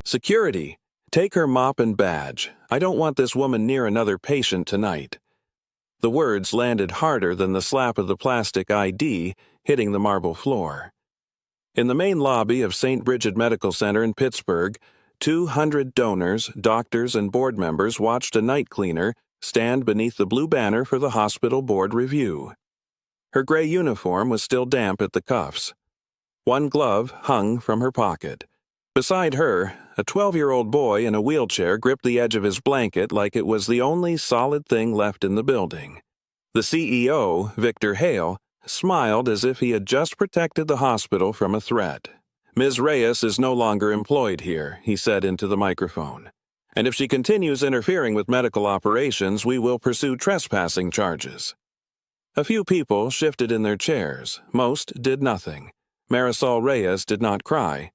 "Security! Take her mop and badge. I don't want this woman near another patient tonight." The words landed harder than the slap of the plastic ID hitting the marble floor. In the main lobby of St. Bridget Medical Center in Pittsburgh, 200 donors, doctors, and board members watched a night cleaner stand beneath the blue banner for the hospital board review. Her gray uniform was still damp at the cuffs. One glove hung from her pocket. Beside her, a 12-year-old boy in a wheelchair gripped the edge of his blanket like it was the only solid thing left in the building. The CEO, Victor Hale, smiled as if he had just protected the hospital from a threat. "Ms. Reyes is no longer employed here," he said into the microphone. "And if she continues interfering with medical operations, we will pursue trespassing charges." A few people shifted in their chairs. Most did nothing. Marisol Reyes did not cry.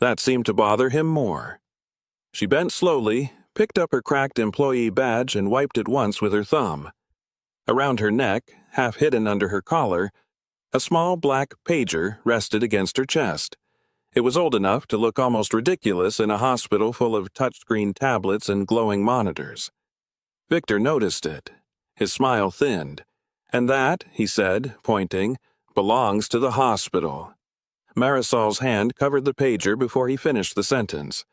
That seemed to bother him more. She bent slowly, picked up her cracked employee badge and wiped it once with her thumb. Around her neck, half hidden under her collar, a small black pager rested against her chest. It was old enough to look almost ridiculous in a hospital full of touchscreen tablets and glowing monitors. Victor noticed it. His smile thinned. "And that," he said, pointing, "belongs to the hospital." Marisol's hand covered the pager before he finished the sentence.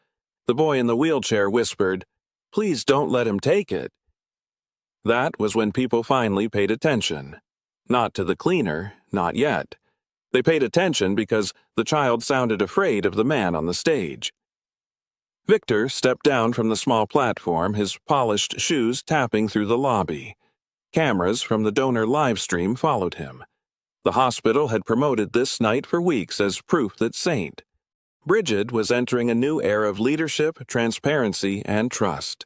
The boy in the wheelchair whispered, "Please don't let him take it." That was when people finally paid attention. Not to the cleaner, not yet. They paid attention because the child sounded afraid of the man on the stage. Victor stepped down from the small platform, his polished shoes tapping through the lobby. Cameras from the donor live stream followed him. The hospital had promoted this night for weeks as proof that St. Bridget was entering a new era of leadership, transparency, and trust.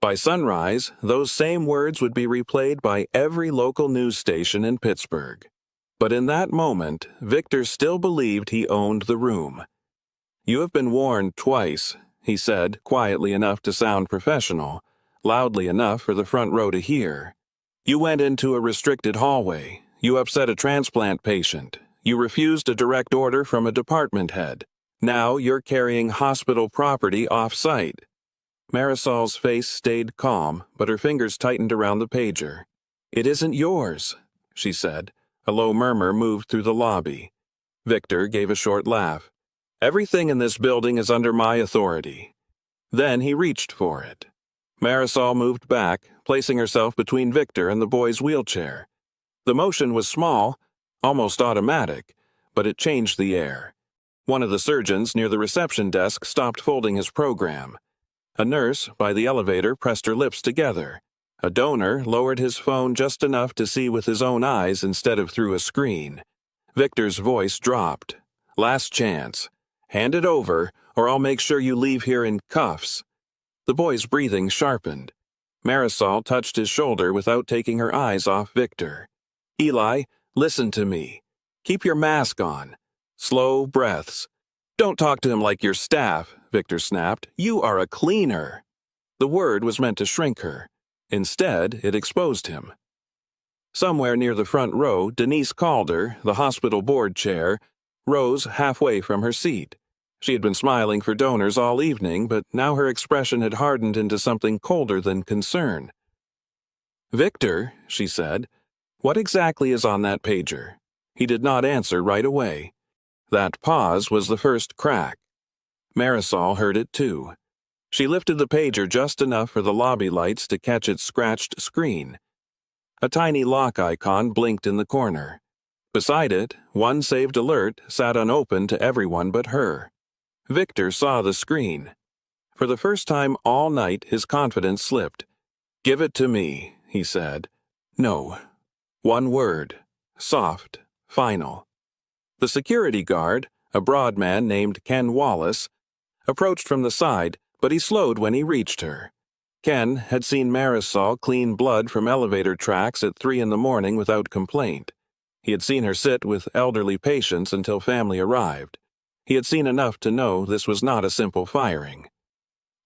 By sunrise, those same words would be replayed by every local news station in Pittsburgh. But in that moment, Victor still believed he owned the room. "You have been warned twice," he said, quietly enough to sound professional, loudly enough for the front row to hear. "You went into a restricted hallway. You upset a transplant patient. You refused a direct order from a department head. Now you're carrying hospital property off-site." Marisol's face stayed calm, but her fingers tightened around the pager. "It isn't yours," she said. A low murmur moved through the lobby. Victor gave a short laugh. "Everything in this building is under my authority." Then he reached for it. Marisol moved back, placing herself between Victor and the boy's wheelchair. The motion was small, almost automatic, but it changed the air. One of the surgeons near the reception desk stopped folding his program. A nurse by the elevator pressed her lips together. A donor lowered his phone just enough to see with his own eyes instead of through a screen. Victor's voice dropped. "Last chance. Hand it over, or I'll make sure you leave here in cuffs." The boy's breathing sharpened. Marisol touched his shoulder without taking her eyes off Victor. "Eli, listen to me. Keep your mask on. Slow breaths. Don't talk to him like your staff," Victor snapped. "You are a cleaner." The word was meant to shrink her. Instead, it exposed him. Somewhere near the front row, Denise Calder, the hospital board chair, rose halfway from her seat. She had been smiling for donors all evening, but now her expression had hardened into something colder than concern. "Victor," she said, "what exactly is on that pager?" He did not answer right away. That pause was the first crack. Marisol heard it too. She lifted the pager just enough for the lobby lights to catch its scratched screen. A tiny lock icon blinked in the corner. Beside it, one saved alert sat unopened to everyone but her. Victor saw the screen. For the first time all night, his confidence slipped. "Give it to me," he said. "No." One word. Soft. Final. The security guard, a broad man named Ken Wallace, approached from the side, but he slowed when he reached her. Ken had seen Marisol clean blood from elevator tracks at 3 a.m. without complaint. He had seen her sit with elderly patients until family arrived. He had seen enough to know this was not a simple firing.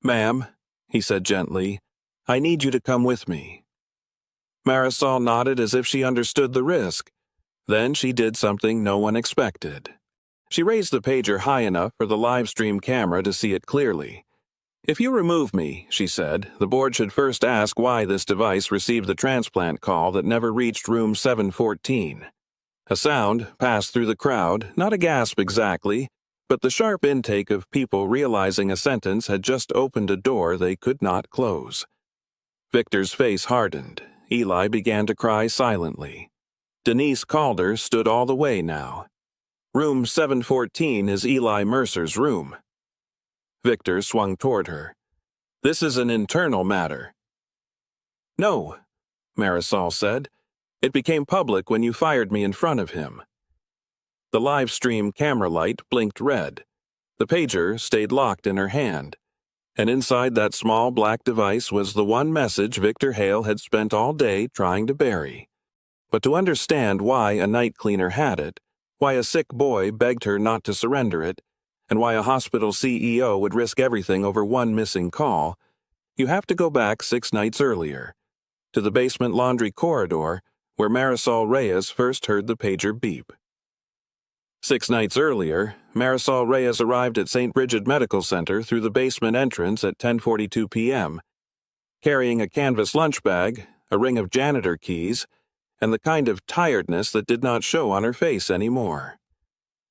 "Ma'am," he said gently, "I need you to come with me." Marisol nodded as if she understood the risk. Then she did something no one expected. She raised the pager high enough for the live stream camera to see it clearly. "If you remove me," she said, "the board should first ask why this device received the transplant call that never reached room 714. A sound passed through the crowd, not a gasp exactly, but the sharp intake of people realizing a sentence had just opened a door they could not close. Victor's face hardened. Eli began to cry silently. Denise Calder stood all the way now. "Room 714 is Eli Mercer's room." Victor swung toward her. "This is an internal matter." "No," Marisol said. "It became public when you fired me in front of him." The live stream camera light blinked red. The pager stayed locked in her hand. And inside that small black device was the one message Victor Hale had spent all day trying to bury. But to understand why a night cleaner had it, why a sick boy begged her not to surrender it, and why a hospital CEO would risk everything over one missing call, you have to go back 6 nights earlier, to the basement laundry corridor where Marisol Reyes first heard the pager beep. 6 nights earlier, Marisol Reyes arrived at St. Bridget Medical Center through the basement entrance at 10:42 p.m., carrying a canvas lunch bag, a ring of janitor keys, and the kind of tiredness that did not show on her face anymore.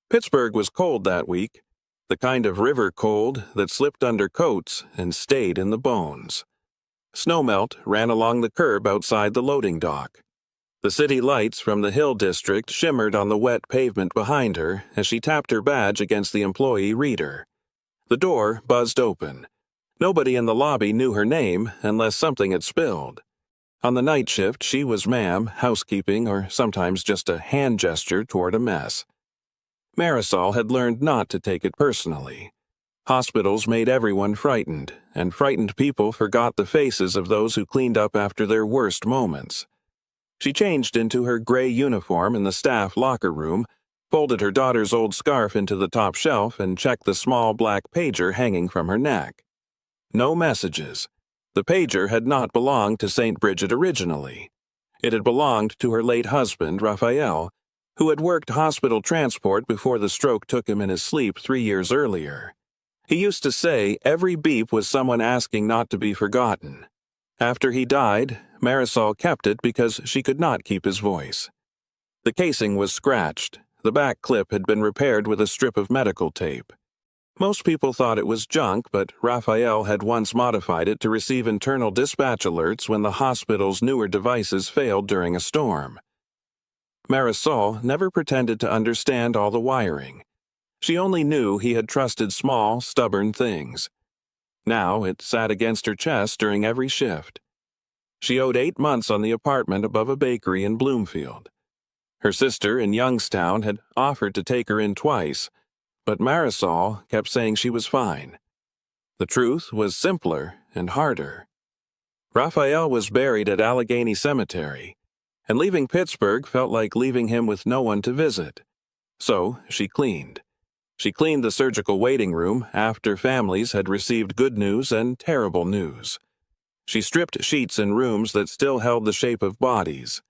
Pittsburgh was cold that week, the kind of river cold that slipped under coats and stayed in the bones. Snowmelt ran along the curb outside the loading dock. The city lights from the Hill District shimmered on the wet pavement behind her as she tapped her badge against the employee reader. The door buzzed open. Nobody in the lobby knew her name unless something had spilled. On the night shift, she was ma'am, housekeeping, or sometimes just a hand gesture toward a mess. Marisol had learned not to take it personally. Hospitals made everyone frightened, and frightened people forgot the faces of those who cleaned up after their worst moments. She changed into her gray uniform in the staff locker room, folded her daughter's old scarf into the top shelf, and checked the small black pager hanging from her neck. No messages. The pager had not belonged to St. Bridget originally. It had belonged to her late husband, Raphael, who had worked hospital transport before the stroke took him in his sleep 3 years earlier. He used to say every beep was someone asking not to be forgotten. After he died, Marisol kept it because she could not keep his voice. The casing was scratched. The back clip had been repaired with a strip of medical tape. Most people thought it was junk, but Raphael had once modified it to receive internal dispatch alerts when the hospital's newer devices failed during a storm. Marisol never pretended to understand all the wiring. She only knew he had trusted small, stubborn things. Now it sat against her chest during every shift. She owed 8 months on the apartment above a bakery in Bloomfield. Her sister in Youngstown had offered to take her in twice, but Marisol kept saying she was fine. The truth was simpler and harder. Raphael was buried at Allegheny Cemetery, and leaving Pittsburgh felt like leaving him with no one to visit. So she cleaned. She cleaned the surgical waiting room after families had received good news and terrible news. She stripped sheets in rooms that still held the shape of bodies.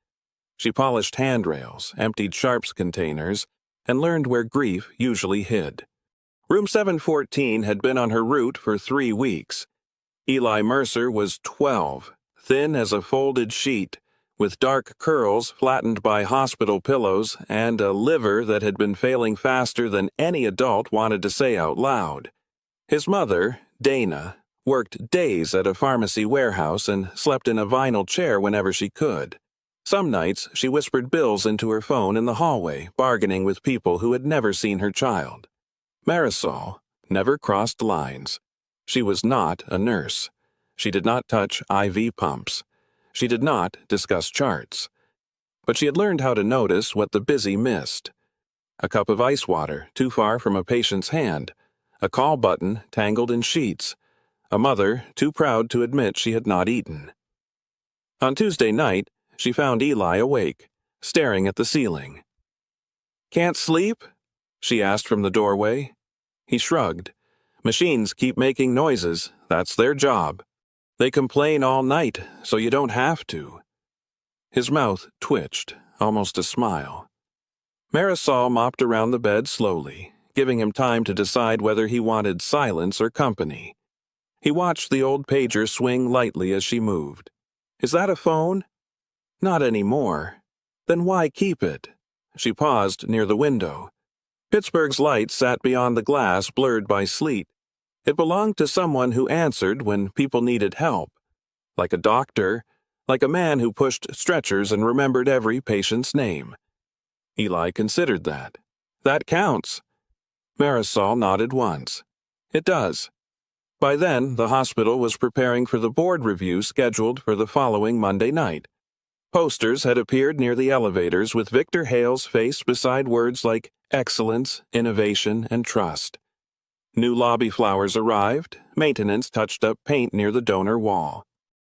She polished handrails, emptied sharps containers, and learned where grief usually hid. Room 714 had been on her route for 3 weeks. Eli Mercer was 12, thin as a folded sheet, with dark curls flattened by hospital pillows and a liver that had been failing faster than any adult wanted to say out loud. His mother, Dana, worked days at a pharmacy warehouse and slept in a vinyl chair whenever she could. Some nights she whispered bills into her phone in the hallway, bargaining with people who had never seen her child. Marisol never crossed lines. She was not a nurse. She did not touch IV pumps. She did not discuss charts. But she had learned how to notice what the busy missed. A cup of ice water too far from a patient's hand, a call button tangled in sheets, a mother too proud to admit she had not eaten. On Tuesday night, she found Eli awake, staring at the ceiling. "Can't sleep?" she asked from the doorway. He shrugged. "Machines keep making noises. That's their job. They complain all night, so you don't have to." His mouth twitched, almost a smile. Marisol mopped around the bed slowly, giving him time to decide whether he wanted silence or company. He watched the old pager swing lightly as she moved. Is that a phone? Not anymore. Then why keep it? She paused near the window. Pittsburgh's light sat beyond the glass, blurred by sleet. It belonged to someone who answered when people needed help. Like a doctor, like a man who pushed stretchers and remembered every patient's name. Eli considered that. That counts. Marisol nodded once. It does. By then, the hospital was preparing for the board review scheduled for the following Monday night. Posters had appeared near the elevators with Victor Hale's face beside words like excellence, innovation, and trust. New lobby flowers arrived, maintenance touched up paint near the donor wall.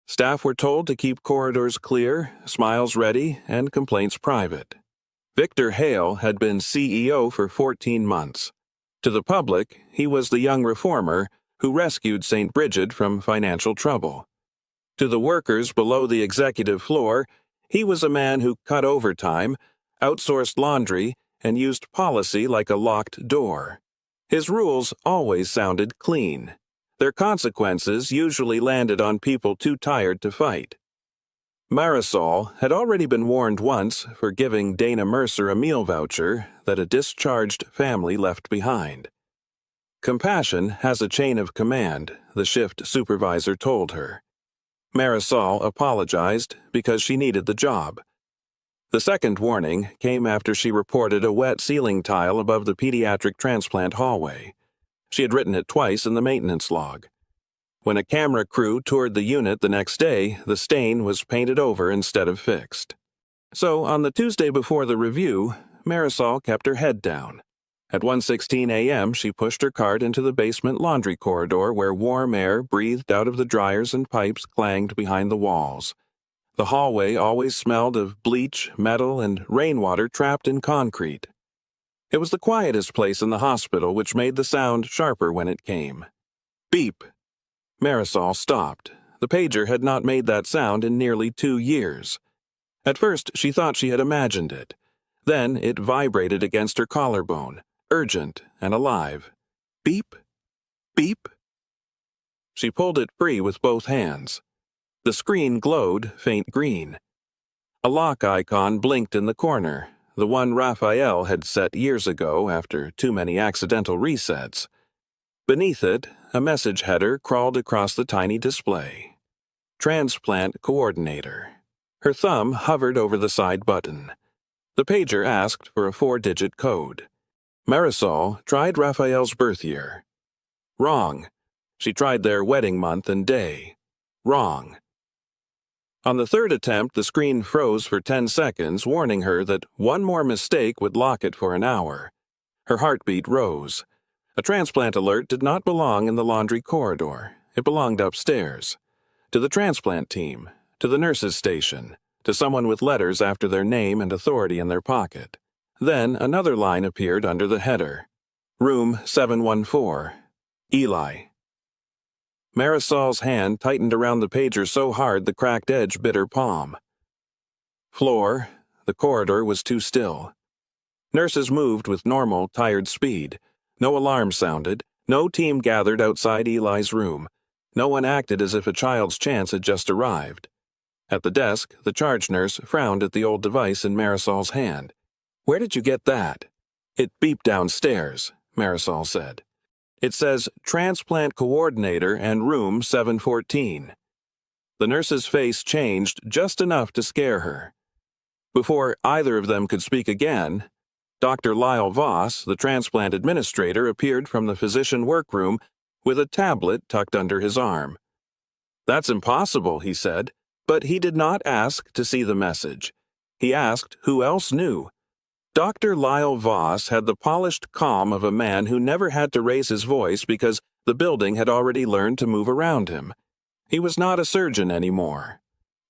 Staff were told to keep corridors clear, smiles ready, and complaints private. Victor Hale had been CEO for 14 months. To the public, he was the young reformer who rescued St. Bridget from financial trouble. To the workers below the executive floor, he was a man who cut overtime, outsourced laundry, and used policy like a locked door. His rules always sounded clean. Their consequences usually landed on people too tired to fight. Marisol had already been warned once for giving Dana Mercer a meal voucher that a discharged family left behind. Compassion has a chain of command, the shift supervisor told her. Marisol apologized because she needed the job. The second warning came after she reported a wet ceiling tile above the pediatric transplant hallway. She had written it twice in the maintenance log. When a camera crew toured the unit the next day, the stain was painted over instead of fixed. So, on the Tuesday before the review, Marisol kept her head down. At 1:16 a.m., she pushed her cart into the basement laundry corridor where warm air breathed out of the dryers and pipes clanged behind the walls. The hallway always smelled of bleach, metal, and rainwater trapped in concrete. It was the quietest place in the hospital, which made the sound sharper when it came. Beep. Marisol stopped. The pager had not made that sound in nearly 2 years. At first, she thought she had imagined it. Then it vibrated against her collarbone, urgent and alive. Beep. Beep. She pulled it free with both hands. The screen glowed faint green. A lock icon blinked in the corner, the one Raphael had set years ago after too many accidental resets. Beneath it, a message header crawled across the tiny display. Transplant Coordinator. Her thumb hovered over the side button. The pager asked for a 4-digit code. Marisol tried Raphael's birth year. Wrong. She tried their wedding month and day. Wrong. On the third attempt, the screen froze for 10 seconds, warning her that one more mistake would lock it for an hour. Her heartbeat rose. A transplant alert did not belong in the laundry corridor. It belonged upstairs. To the transplant team, to the nurse's station, to someone with letters after their name and authority in their pocket. Then another line appeared under the header. Room 714. Eli. Marisol's hand tightened around the pager so hard the cracked edge bit her palm. Floor. The corridor was too still. Nurses moved with normal, tired speed. No alarm sounded. No team gathered outside Eli's room. No one acted as if a child's chance had just arrived. At the desk, the charge nurse frowned at the old device in Marisol's hand. Where did you get that? It beeped downstairs, Marisol said. It says Transplant Coordinator and Room 714. The nurse's face changed just enough to scare her. Before either of them could speak again, Dr. Lyle Voss, the transplant administrator, appeared from the physician workroom with a tablet tucked under his arm. That's impossible, he said, but he did not ask to see the message. He asked who else knew. Dr. Lyle Voss had the polished calm of a man who never had to raise his voice because the building had already learned to move around him. He was not a surgeon anymore.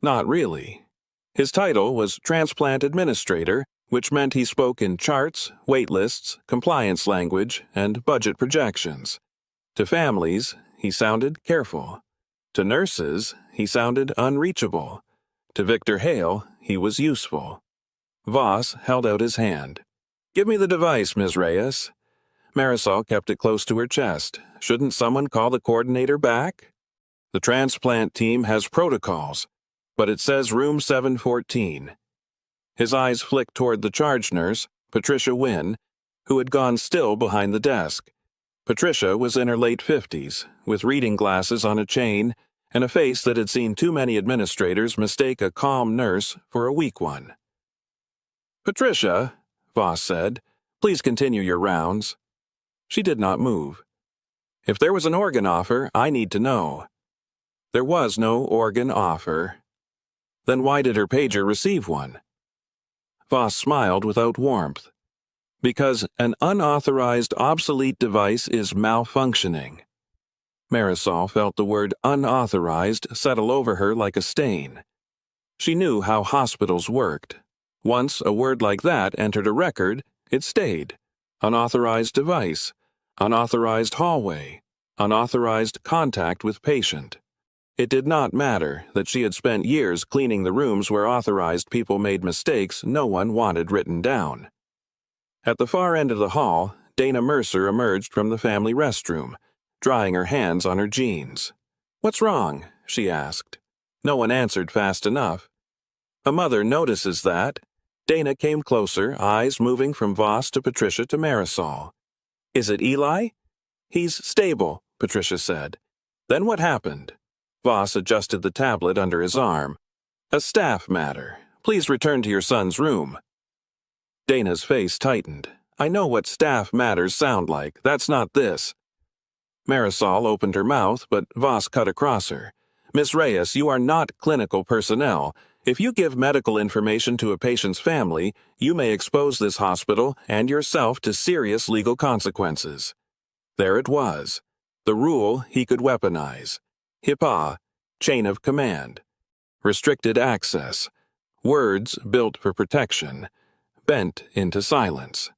Not really. His title was Transplant Administrator, which meant he spoke in charts, wait lists, compliance language, and budget projections. To families, he sounded careful. To nurses, he sounded unreachable. To Victor Hale, he was useful. Voss held out his hand. Give me the device, Ms. Reyes. Marisol kept it close to her chest. Shouldn't someone call the coordinator back? The transplant team has protocols, but it says room 714. His eyes flicked toward the charge nurse, Patricia Wynne, who had gone still behind the desk. Patricia was in her late 50s, with reading glasses on a chain and a face that had seen too many administrators mistake a calm nurse for a weak one. "Patricia," Voss said, "please continue your rounds." She did not move. "If there was an organ offer, I need to know." There was no organ offer. Then why did her pager receive one? Voss smiled without warmth. Because an unauthorized, obsolete device is malfunctioning. Marisol felt the word unauthorized settle over her like a stain. She knew how hospitals worked. Once a word like that entered a record, it stayed. Unauthorized device, unauthorized hallway, unauthorized contact with patient. It did not matter that she had spent years cleaning the rooms where authorized people made mistakes no one wanted written down. At the far end of the hall, Dana Mercer emerged from the family restroom, drying her hands on her jeans. "What's wrong?" she asked. No one answered fast enough. A mother notices that. Dana came closer, eyes moving from Voss to Patricia to Marisol. "Is it Eli?" "He's stable," Patricia said. "Then what happened?" Voss adjusted the tablet under his arm. "A staff matter. Please return to your son's room." Dana's face tightened. "I know what staff matters sound like. That's not this." Marisol opened her mouth, but Voss cut across her. "Miss Reyes, you are not clinical personnel. If you give medical information to a patient's family, you may expose this hospital and yourself to serious legal consequences." There it was. The rule he could weaponize. HIPAA, chain of command. Restricted access. Words built for protection. Bent into silence.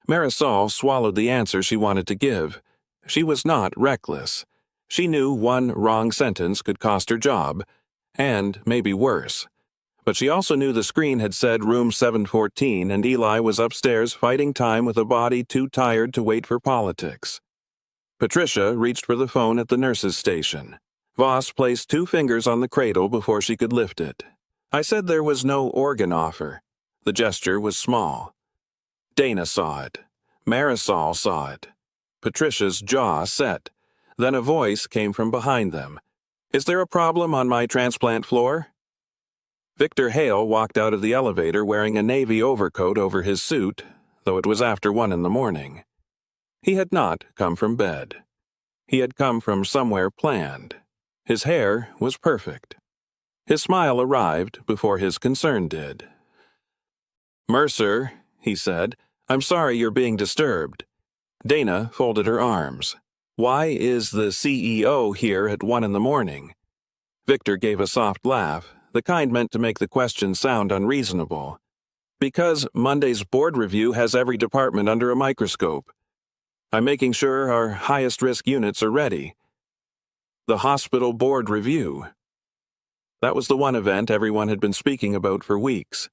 Marisol swallowed the answer she wanted to give. She was not reckless. She knew one wrong sentence could cost her job, and maybe worse. But she also knew the screen had said room 714 and Eli was upstairs fighting time with a body too tired to wait for politics. Patricia reached for the phone at the nurse's station. Voss placed 2 fingers on the cradle before she could lift it. "I said there was no organ offer." The gesture was small. Dana saw it. Marisol saw it. Patricia's jaw set. Then a voice came from behind them. "Is there a problem on my transplant floor?" Victor Hale walked out of the elevator wearing a navy overcoat over his suit, though it was after 1 in the morning. He had not come from bed. He had come from somewhere planned. His hair was perfect. His smile arrived before his concern did. "Mercer," he said, "I'm sorry you're being disturbed." Dana folded her arms. "Why is the CEO here at 1 in the morning?" Victor gave a soft laugh, the kind meant to make the question sound unreasonable. "Because Monday's board review has every department under a microscope. I'm making sure our highest-risk units are ready." The hospital board review. That was the one event everyone had been speaking about for weeks.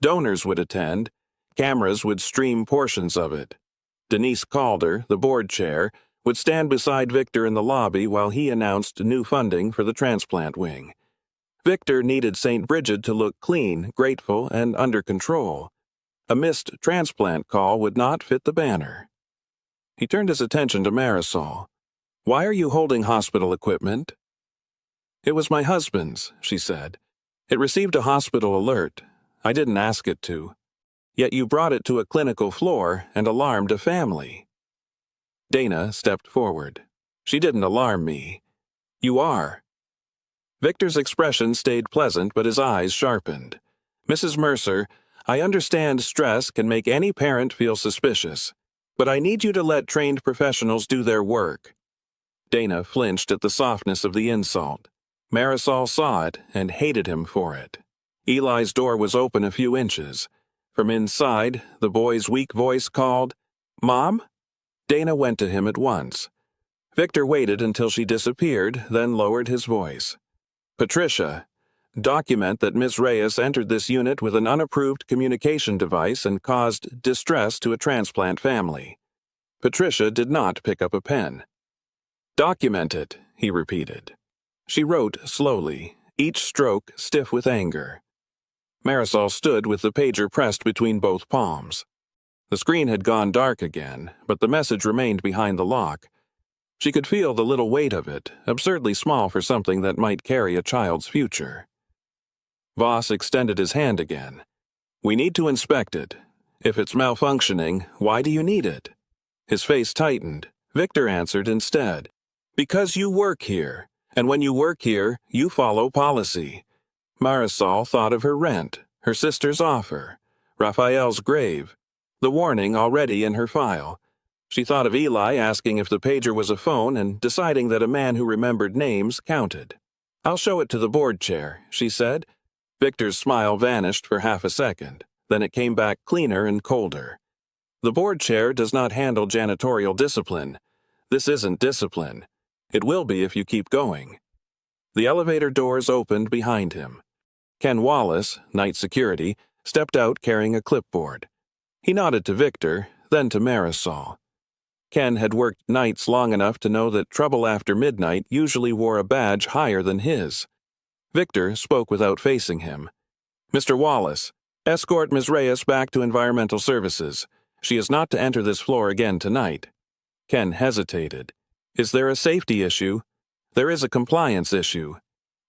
Donors would attend. Cameras would stream portions of it. Denise Calder, the board chair, would stand beside Victor in the lobby while he announced new funding for the transplant wing. Victor needed St. Bridget to look clean, grateful, and under control. A missed transplant call would not fit the banner. He turned his attention to Marisol. "Why are you holding hospital equipment?" "It was my husband's," she said. "It received a hospital alert. I didn't ask it to. Yet you brought it to a clinical floor and alarmed a family." Dana stepped forward. "She didn't alarm me." "You are." Victor's expression stayed pleasant, but his eyes sharpened. "Mrs. Mercer, I understand stress can make any parent feel suspicious, but I need you to let trained professionals do their work." Dana flinched at the softness of the insult. Marisol saw it and hated him for it. Eli's door was open a few inches. From inside, the boy's weak voice called, "Mom?" Dana went to him at once. Victor waited until she disappeared, then lowered his voice. "Patricia, document that Ms. Reyes entered this unit with an unapproved communication device and caused distress to a transplant family. Patricia did not pick up a pen. "Document it," he repeated. She wrote slowly, each stroke stiff with anger. Marisol stood with the pager pressed between both palms. The screen had gone dark again, but the message remained behind the lock. She could feel the little weight of it, absurdly small for something that might carry a child's future. Voss extended his hand again. "We need to inspect it. If it's malfunctioning, why do you need it?" His face tightened. Victor answered instead. "Because you work here, and when you work here, you follow policy." Marisol thought of her rent, her sister's offer, Raphael's grave, the warning already in her file. She thought of Eli asking if the pager was a phone and deciding that a man who remembered names counted. "I'll show it to the board chair," she said. Victor's smile vanished for half a second. Then it came back cleaner and colder. "The board chair does not handle janitorial discipline. This isn't discipline. It will be if you keep going." The elevator doors opened behind him. Ken Wallace, night security, stepped out carrying a clipboard. He nodded to Victor, then to Marisol. Ken had worked nights long enough to know that trouble after midnight usually wore a badge higher than his. Victor spoke without facing him. "Mr. Wallace, escort Ms. Reyes back to Environmental Services. She is not to enter this floor again tonight." Ken hesitated. "Is there a safety issue?" "There is a compliance issue."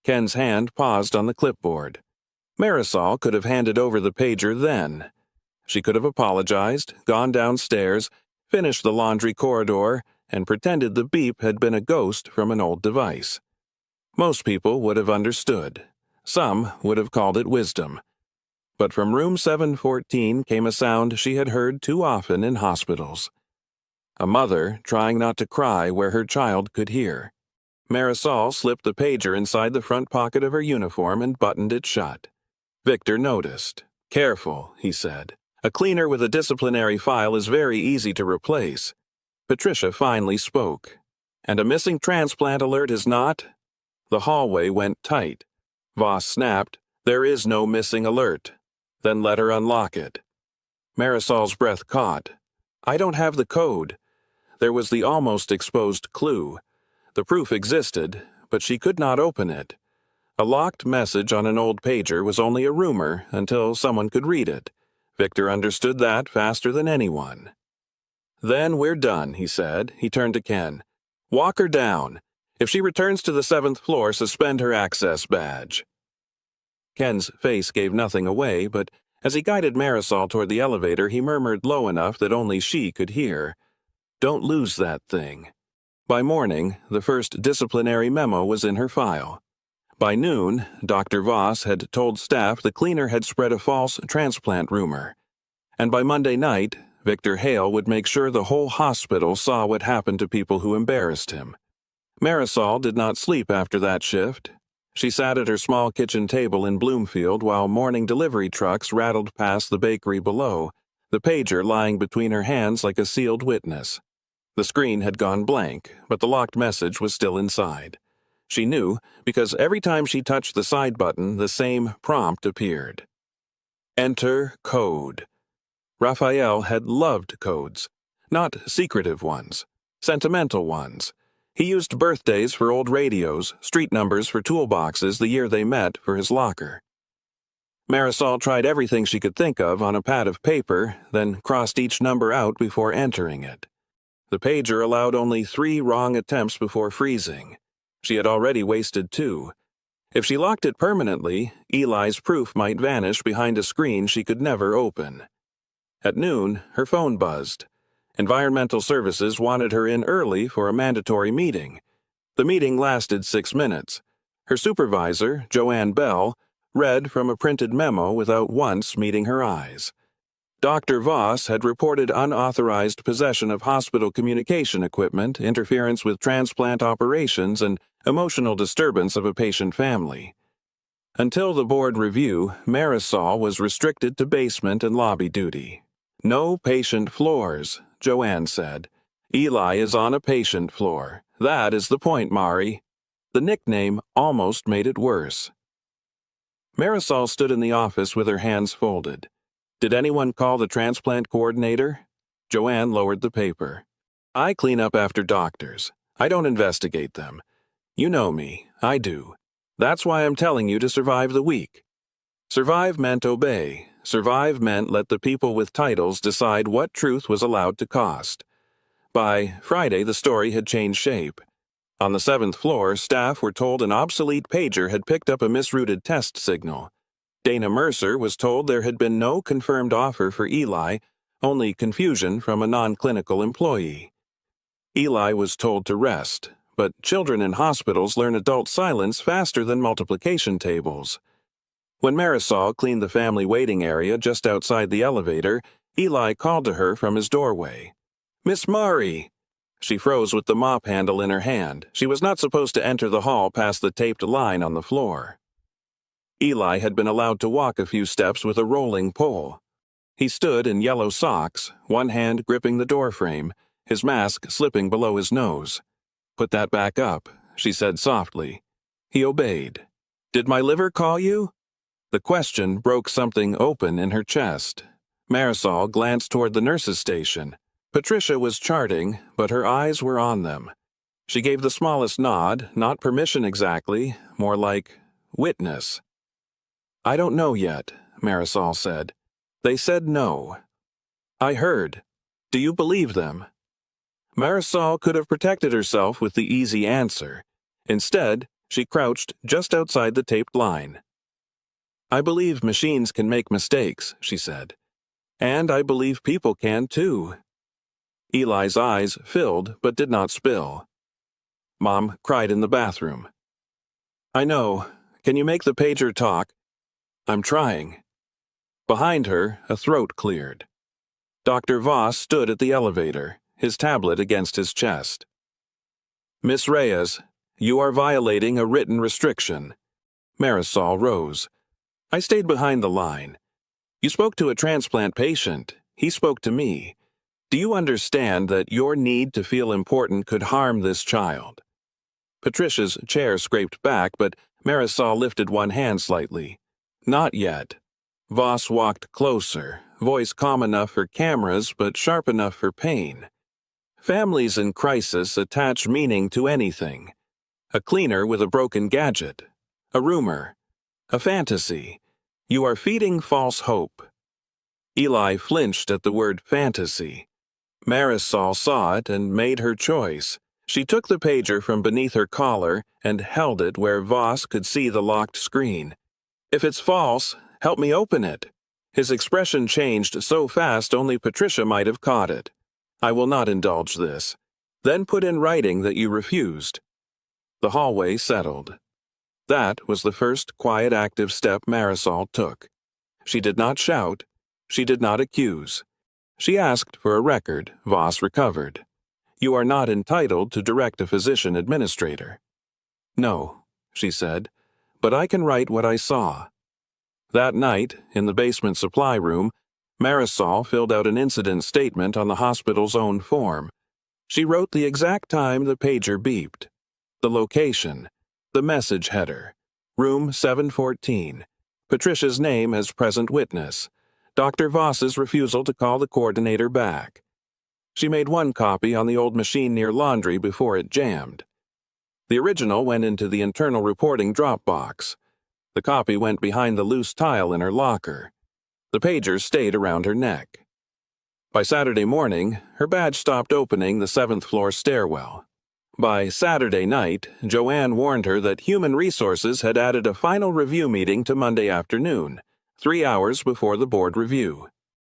Ken's hand paused on the clipboard. Marisol could have handed over the pager then. She could have apologized, gone downstairs, finished the laundry corridor, and pretended the beep had been a ghost from an old device. Most people would have understood. Some would have called it wisdom. But from room 714 came a sound she had heard too often in hospitals. A mother trying not to cry where her child could hear. Marisol slipped the pager inside the front pocket of her uniform and buttoned it shut. Victor noticed. "Careful," he said. "A cleaner with a disciplinary file is very easy to replace." Patricia finally spoke. "And a missing transplant alert is not?" The hallway went tight. Voss snapped, "There is no missing alert." Then let her unlock it. Marisol's breath caught. "I don't have the code." There was the almost exposed clue. The proof existed, but she could not open it. A locked message on an old pager was only a rumor until someone could read it. Victor understood that faster than anyone. "Then we're done," he said. He turned to Ken. "Walk her down. If she returns to the 7th floor, suspend her access badge." Ken's face gave nothing away, but as he guided Marisol toward the elevator, he murmured low enough that only she could hear, "Don't lose that thing." By morning, the first disciplinary memo was in her file. By noon, Dr. Voss had told staff the cleaner had spread a false transplant rumor. And by Monday night, Victor Hale would make sure the whole hospital saw what happened to people who embarrassed him. Marisol did not sleep after that shift. She sat at her small kitchen table in Bloomfield while morning delivery trucks rattled past the bakery below, the pager lying between her hands like a sealed witness. The screen had gone blank, but the locked message was still inside. She knew, because every time she touched the side button, the same prompt appeared. Enter code. Raphael had loved codes. Not secretive ones. Sentimental ones. He used birthdays for old radios, street numbers for toolboxes the year they met for his locker. Marisol tried everything she could think of on a pad of paper, then crossed each number out before entering it. The pager allowed only 3 wrong attempts before freezing. She had already wasted 2. If she locked it permanently, Eli's proof might vanish behind a screen she could never open. At noon, her phone buzzed. Environmental Services wanted her in early for a mandatory meeting. The meeting lasted 6 minutes. Her supervisor, Joanne Bell, read from a printed memo without once meeting her eyes. Dr. Voss had reported unauthorized possession of hospital communication equipment, interference with transplant operations, and emotional disturbance of a patient family. Until the board review, Marisol was restricted to basement and lobby duty. "No patient floors," Joanne said. "Eli is on a patient floor. That is the point, Mari." The nickname almost made it worse. Marisol stood in the office with her hands folded. "Did anyone call the transplant coordinator?" Joanne lowered the paper. I clean up after doctors. I don't investigate them. You know me. I do. That's why I'm telling you to survive the week. Survive meant obey. Survive meant let the people with titles decide what truth was allowed to cost. By Friday, the story had changed shape. On the 7th floor, staff were told an obsolete pager had picked up a misrouted test signal. Dana Mercer was told there had been no confirmed offer for Eli, only confusion from a non-clinical employee. Eli was told to rest, but children in hospitals learn adult silence faster than multiplication tables. When Marisol cleaned the family waiting area just outside the elevator, Eli called to her from his doorway. "Miss Murray!" She froze with the mop handle in her hand. She was not supposed to enter the hall past the taped line on the floor. Eli had been allowed to walk a few steps with a rolling pole. He stood in yellow socks, one hand gripping the doorframe, his mask slipping below his nose. "Put that back up," she said softly. He obeyed. "Did my liver call you?" The question broke something open in her chest. Marisol glanced toward the nurse's station. Patricia was charting, but her eyes were on them. She gave the smallest nod, not permission exactly, more like witness. "I don't know yet," Marisol said. "They said no." "I heard. Do you believe them?" Marisol could have protected herself with the easy answer. Instead, she crouched just outside the taped line. "I believe machines can make mistakes," she said. "And I believe people can too." Eli's eyes filled but did not spill. Mom cried in the bathroom. "I know. Can you make the pager talk?" "I'm trying." Behind her, a throat cleared. Dr. Voss stood at the elevator, his tablet against his chest. "Miss Reyes, you are violating a written restriction." Marisol rose. "I stayed behind the line. You spoke to a transplant patient. He spoke to me. Do you understand that your need to feel important could harm this child?" Patricia's chair scraped back, but Marisol lifted one hand slightly. "Not yet." Voss walked closer, voice calm enough for cameras but sharp enough for pain. "Families in crisis attach meaning to anything. A cleaner with a broken gadget. A rumor. A fantasy. You are feeding false hope." Eli flinched at the word fantasy. Marisol saw it and made her choice. She took the pager from beneath her collar and held it where Voss could see the locked screen. "If it's false, help me open it." His expression changed so fast only Patricia might have caught it. "I will not indulge this." "Then put in writing that you refused." The hallway settled. That was the first quiet active step Marisol took. She did not shout. She did not accuse. She asked for a record. Voss recovered. "You are not entitled to direct a physician administrator." "No," she said, "but I can write what I saw." That night, in the basement supply room, Marisol filled out an incident statement on the hospital's own form. She wrote the exact time the pager beeped, the location, the message header, room 714, Patricia's name as present witness, Dr. Voss's refusal to call the coordinator back. She made one copy on the old machine near laundry before it jammed. The original went into the internal reporting drop box. The copy went behind the loose tile in her locker. The pager stayed around her neck. By Saturday morning, her badge stopped opening the 7th floor stairwell. By Saturday night, Joanne warned her that Human Resources had added a final review meeting to Monday afternoon, 3 hours before the board review.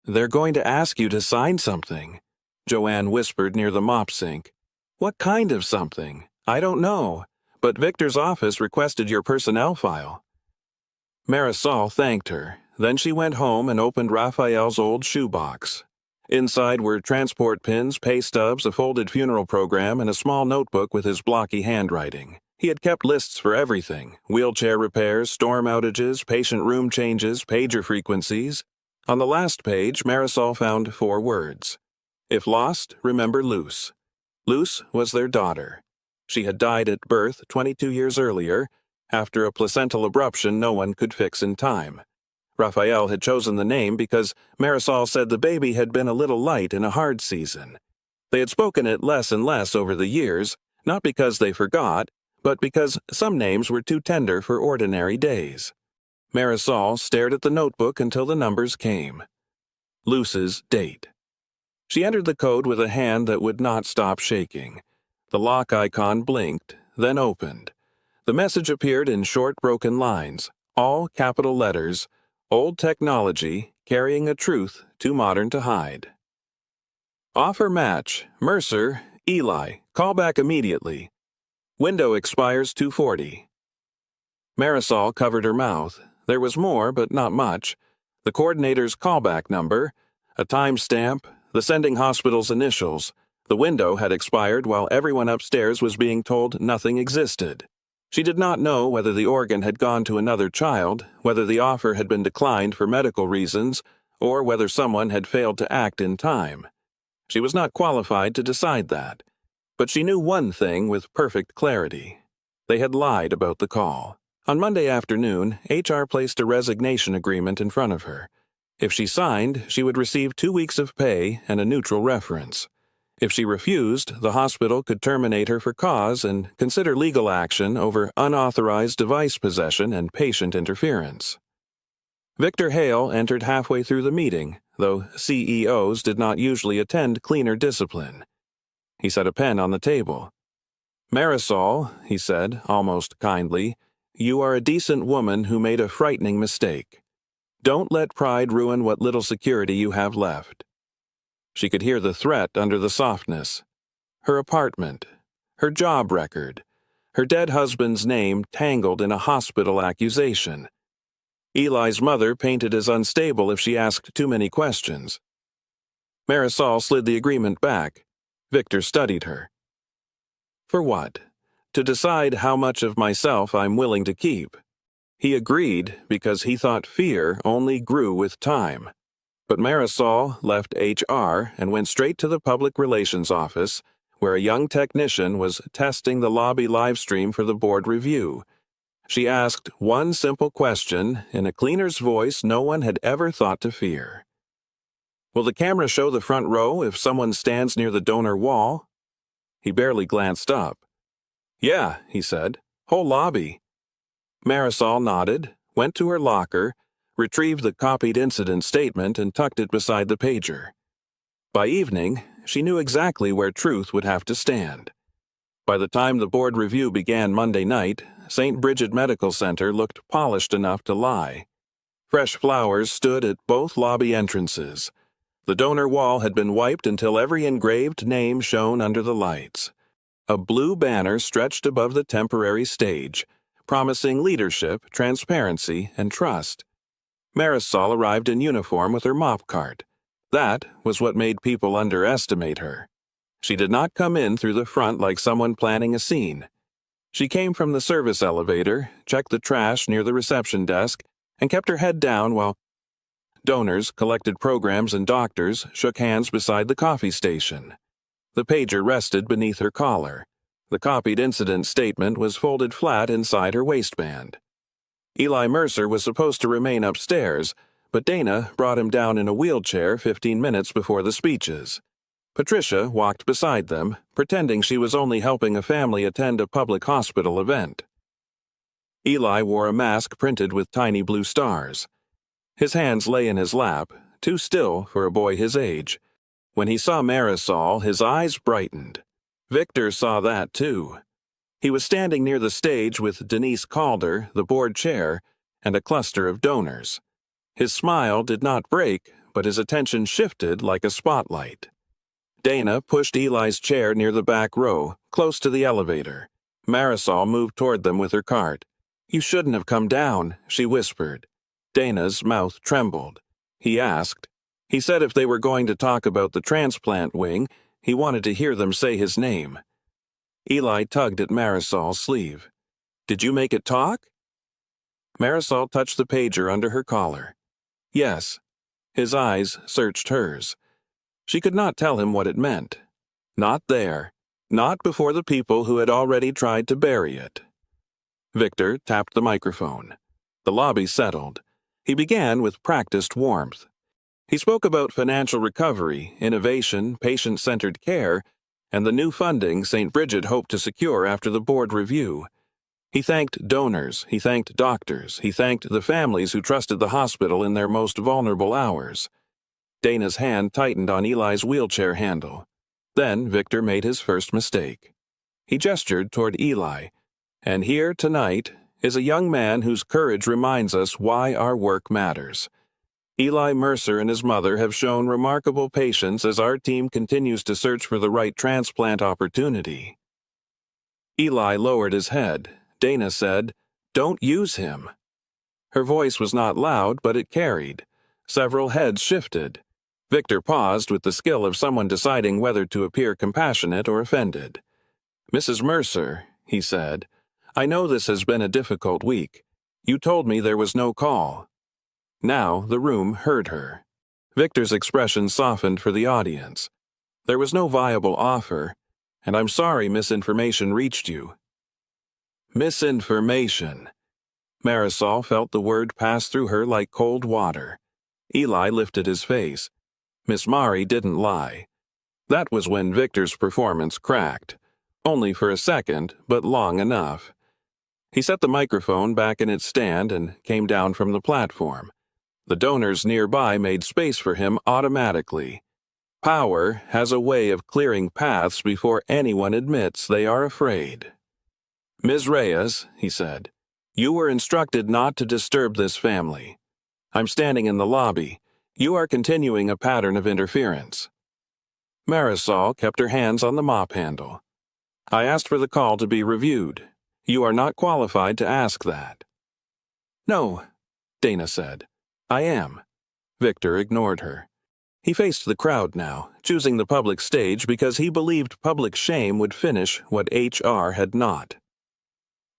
"They're going to ask you to sign something," Joanne whispered near the mop sink. "What kind of something? I don't know, but Victor's office requested your personnel file." Marisol thanked her. Then she went home and opened Raphael's old shoebox. Inside were transport pins, pay stubs, a folded funeral program, and a small notebook with his blocky handwriting. He had kept lists for everything: wheelchair repairs, storm outages, patient room changes, pager frequencies. On the last page, Marisol found 4 words. If lost, remember Luce. Luce was their daughter. She had died at birth 22 years earlier, after a placental abruption no one could fix in time. Raphael had chosen the name because Marisol said the baby had been a little light in a hard season. They had spoken it less and less over the years, not because they forgot, but because some names were too tender for ordinary days. Marisol stared at the notebook until the numbers came. Luce's date. She entered the code with a hand that would not stop shaking. The lock icon blinked, then opened. The message appeared in short, broken lines, all capital letters, old technology, carrying a truth too modern to hide. Offer match, Mercer, Eli, call back immediately. Window expires 2:40. Marisol covered her mouth. There was more, but not much. The coordinator's callback number, a timestamp, the sending hospital's initials. The window had expired while everyone upstairs was being told nothing existed. She did not know whether the organ had gone to another child, whether the offer had been declined for medical reasons, or whether someone had failed to act in time. She was not qualified to decide that. But she knew one thing with perfect clarity. They had lied about the call. On Monday afternoon, HR placed a resignation agreement in front of her. If she signed, she would receive 2 weeks of pay and a neutral reference. If she refused, the hospital could terminate her for cause and consider legal action over unauthorized device possession and patient interference. Victor Hale entered halfway through the meeting, though CEOs did not usually attend cleaner discipline. He set a pen on the table. "Marisol," he said, almost kindly, "you are a decent woman who made a frightening mistake. Don't let pride ruin what little security you have left." She could hear the threat under the softness. Her apartment, her job record, her dead husband's name tangled in a hospital accusation. Eli's mother painted as unstable if she asked too many questions. Marisol slid the agreement back. Victor studied her. "For what? To decide how much of myself I'm willing to keep." He agreed because he thought fear only grew with time. But Marisol left HR and went straight to the public relations office, where a young technician was testing the lobby livestream for the board review. She asked one simple question in a cleaner's voice no one had ever thought to fear. "Will the camera show the front row if someone stands near the donor wall?" He barely glanced up. "Yeah," he said. "Whole lobby." Marisol nodded, went to her locker, retrieved the copied incident statement and tucked it beside the pager. By evening, she knew exactly where truth would have to stand. By the time the board review began Monday night, St. Bridget Medical Center looked polished enough to lie. Fresh flowers stood at both lobby entrances. The donor wall had been wiped until every engraved name shone under the lights. A blue banner stretched above the temporary stage, promising leadership, transparency, and trust. Marisol arrived in uniform with her mop cart. That was what made people underestimate her. She did not come in through the front like someone planning a scene. She came from the service elevator, checked the trash near the reception desk, and kept her head down while donors, collected programs, and doctors shook hands beside the coffee station. The pager rested beneath her collar. The copied incident statement was folded flat inside her waistband. Eli Mercer was supposed to remain upstairs, but Dana brought him down in a wheelchair 15 minutes before the speeches. Patricia walked beside them, pretending she was only helping a family attend a public hospital event. Eli wore a mask printed with tiny blue stars. His hands lay in his lap, too still for a boy his age. When he saw Marisol, his eyes brightened. Victor saw that too. He was standing near the stage with Denise Calder, the board chair, and a cluster of donors. His smile did not break, but his attention shifted like a spotlight. Dana pushed Eli's chair near the back row, close to the elevator. Marisol moved toward them with her cart. "You shouldn't have come down," she whispered. Dana's mouth trembled. He asked. He said if they were going to talk about the transplant wing, he wanted to hear them say his name. Eli tugged at Marisol's sleeve. "Did you make it talk?" Marisol touched the pager under her collar. "Yes." His eyes searched hers. She could not tell him what it meant. Not there. Not before the people who had already tried to bury it. Victor tapped the microphone. The lobby settled. He began with practiced warmth. He spoke about financial recovery, innovation, patient-centered care, and the new funding St. Bridget hoped to secure after the board review. He thanked donors, he thanked doctors, he thanked the families who trusted the hospital in their most vulnerable hours. Dana's hand tightened on Eli's wheelchair handle. Then Victor made his first mistake. He gestured toward Eli, and here, tonight, is a young man whose courage reminds us why our work matters. Eli Mercer and his mother have shown remarkable patience as our team continues to search for the right transplant opportunity. Eli lowered his head. Dana said, "Don't use him." Her voice was not loud, but it carried. Several heads shifted. Victor paused with the skill of someone deciding whether to appear compassionate or offended. "Mrs. Mercer," he said, "I know this has been a difficult week. You told me there was no call." Now the room heard her. Victor's expression softened for the audience. "There was no viable offer, and I'm sorry misinformation reached you." Misinformation. Marisol felt the word pass through her like cold water. Eli lifted his face. Miss Mari didn't lie. That was when Victor's performance cracked. Only for a second, but long enough. He set the microphone back in its stand and came down from the platform. The donors nearby made space for him automatically. Power has a way of clearing paths before anyone admits they are afraid. "Ms. Reyes," he said, "you were instructed not to disturb this family. I'm standing in the lobby. You are continuing a pattern of interference." Marisol kept her hands on the mop handle. "I asked for the call to be reviewed. You are not qualified to ask that." "No," Dana said. "I am." Victor ignored her. He faced the crowd now, choosing the public stage because he believed public shame would finish what HR had not.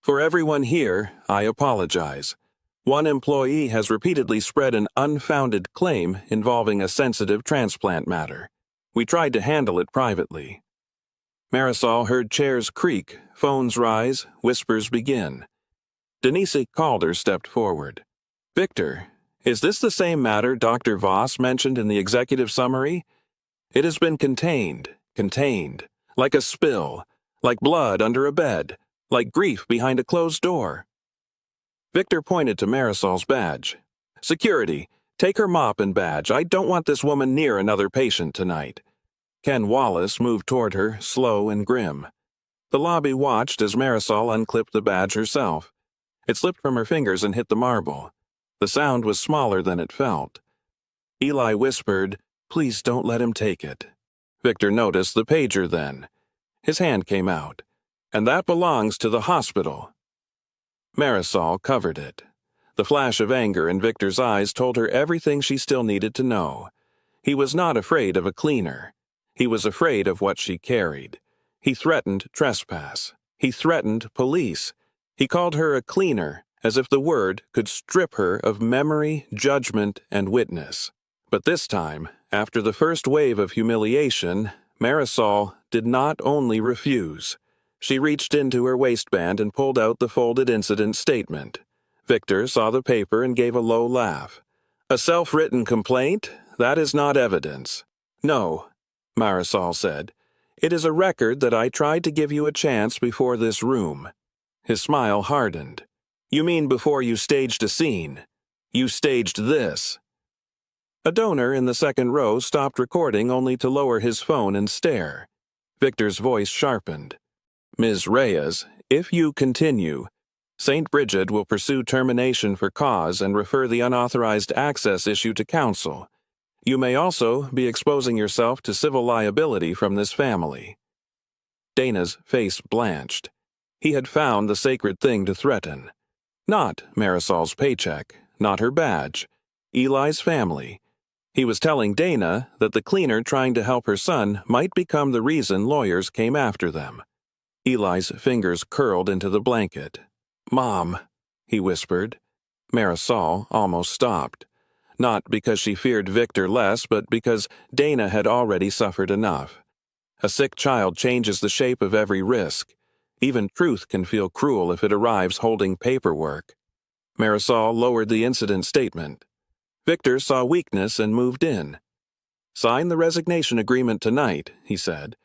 "For everyone here, I apologize. One employee has repeatedly spread an unfounded claim involving a sensitive transplant matter. We tried to handle it privately." Marisol heard chairs creak, phones rise, whispers begin. Denise Calder stepped forward. "Victor, is this the same matter Dr. Voss mentioned in the executive summary? It has been contained, like a spill, like blood under a bed, like grief behind a closed door." Victor pointed to Marisol's badge. "Security, take her mop and badge. I don't want this woman near another patient tonight." Ken Wallace moved toward her, slow and grim. The lobby watched as Marisol unclipped the badge herself. It slipped from her fingers and hit the marble. The sound was smaller than it felt. Eli whispered, "Please don't let him take it." Victor noticed the pager then. His hand came out. "And that belongs to the hospital." Marisol covered it. The flash of anger in Victor's eyes told her everything she still needed to know. He was not afraid of a cleaner. He was afraid of what she carried. He threatened trespass. He threatened police. He called her a cleaner, as if the word could strip her of memory, judgment, and witness. But this time, after the first wave of humiliation, Marisol did not only refuse. She reached into her waistband and pulled out the folded incident statement. Victor saw the paper and gave a low laugh. "A self-written complaint? That is not evidence." "No," Marisol said. "It is a record that I tried to give you a chance before this room." His smile hardened. "You mean before you staged a scene? You staged this." A donor in the second row stopped recording only to lower his phone and stare. Victor's voice sharpened. "Ms. Reyes, if you continue, St. Bridget will pursue termination for cause and refer the unauthorized access issue to council. You may also be exposing yourself to civil liability from this family." Dana's face blanched. He had found the sacred thing to threaten. Not Marisol's paycheck, not her badge, Eli's family. He was telling Dana that the cleaner trying to help her son might become the reason lawyers came after them. Eli's fingers curled into the blanket. "Mom," he whispered. Marisol almost stopped. Not because she feared Victor less, but because Dana had already suffered enough. A sick child changes the shape of every risk. Even truth can feel cruel if it arrives holding paperwork. Marisol lowered the incident statement. Victor saw weakness and moved in. "Sign the resignation agreement tonight," he said,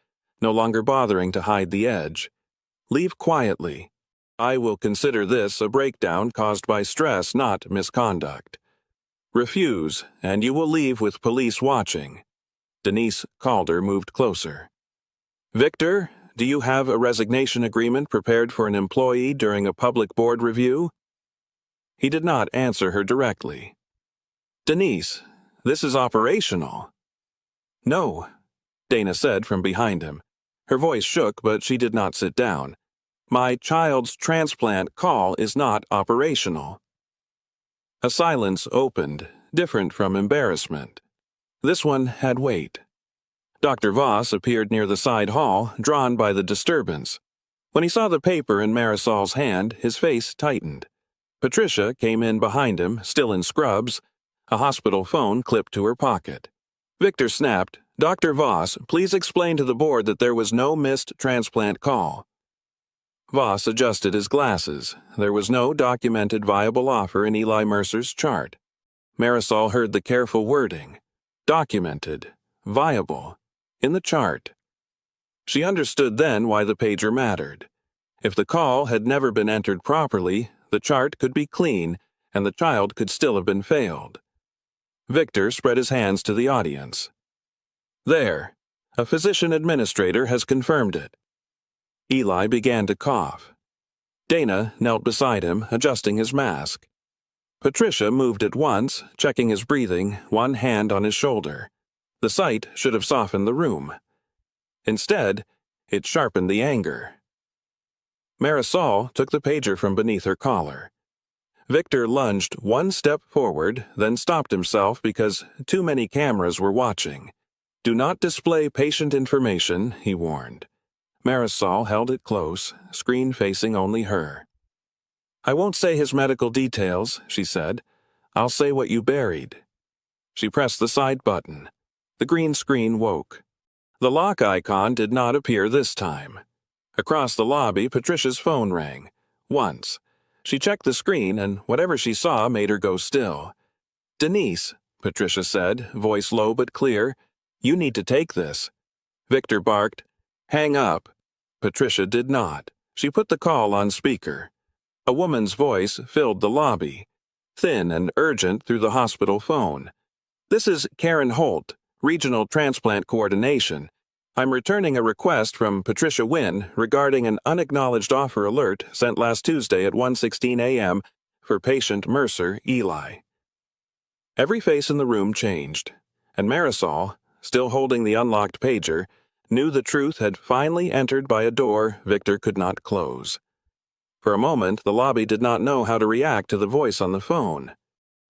no longer bothering to hide the edge. "Leave quietly. I will consider this a breakdown caused by stress, not misconduct. Refuse, and you will leave with police watching." Denise Calder moved closer. "Victor, do you have a resignation agreement prepared for an employee during a public board review?" He did not answer her directly. "Denise, this is operational." "No," Dana said from behind him. Her voice shook, but she did not sit down. "My child's transplant call is not operational." A silence opened, different from embarrassment. This one had weight. Dr. Voss appeared near the side hall, drawn by the disturbance. When he saw the paper in Marisol's hand, his face tightened. Patricia came in behind him, still in scrubs, a hospital phone clipped to her pocket. Victor snapped, "Dr. Voss, please explain to the board that there was no missed transplant call." Voss adjusted his glasses. There was no documented viable offer in Eli Mercer's chart. Marisol heard the careful wording. Documented. Viable. In the chart. She understood then why the pager mattered. If the call had never been entered properly, the chart could be clean, and the child could still have been failed. Victor spread his hands to the audience. "There. A physician administrator has confirmed it." Eli began to cough. Dana knelt beside him, adjusting his mask. Patricia moved at once, checking his breathing, one hand on his shoulder. The sight should have softened the room. Instead, it sharpened the anger. Marisol took the pager from beneath her collar. Victor lunged one step forward, then stopped himself because too many cameras were watching. "Do not display patient information," he warned. Marisol held it close, screen facing only her. "I won't say his medical details," she said. "I'll say what you buried." She pressed the side button. The green screen woke. The lock icon did not appear this time. Across the lobby, Patricia's phone rang. Once. She checked the screen, and whatever she saw made her go still. "Denise," Patricia said, voice low but clear, "you need to take this." Victor barked, "Hang up." Patricia did not. She put the call on speaker. A woman's voice filled the lobby, thin and urgent through the hospital phone. "This is Karen Holt, Regional Transplant Coordination. I'm returning a request from Patricia Wynn regarding an unacknowledged offer alert sent last Tuesday at 1:16 a.m. for patient Mercer, Eli." Every face in the room changed, and Marisol, still holding the unlocked pager, knew the truth had finally entered by a door Victor could not close. For a moment, the lobby did not know how to react to the voice on the phone.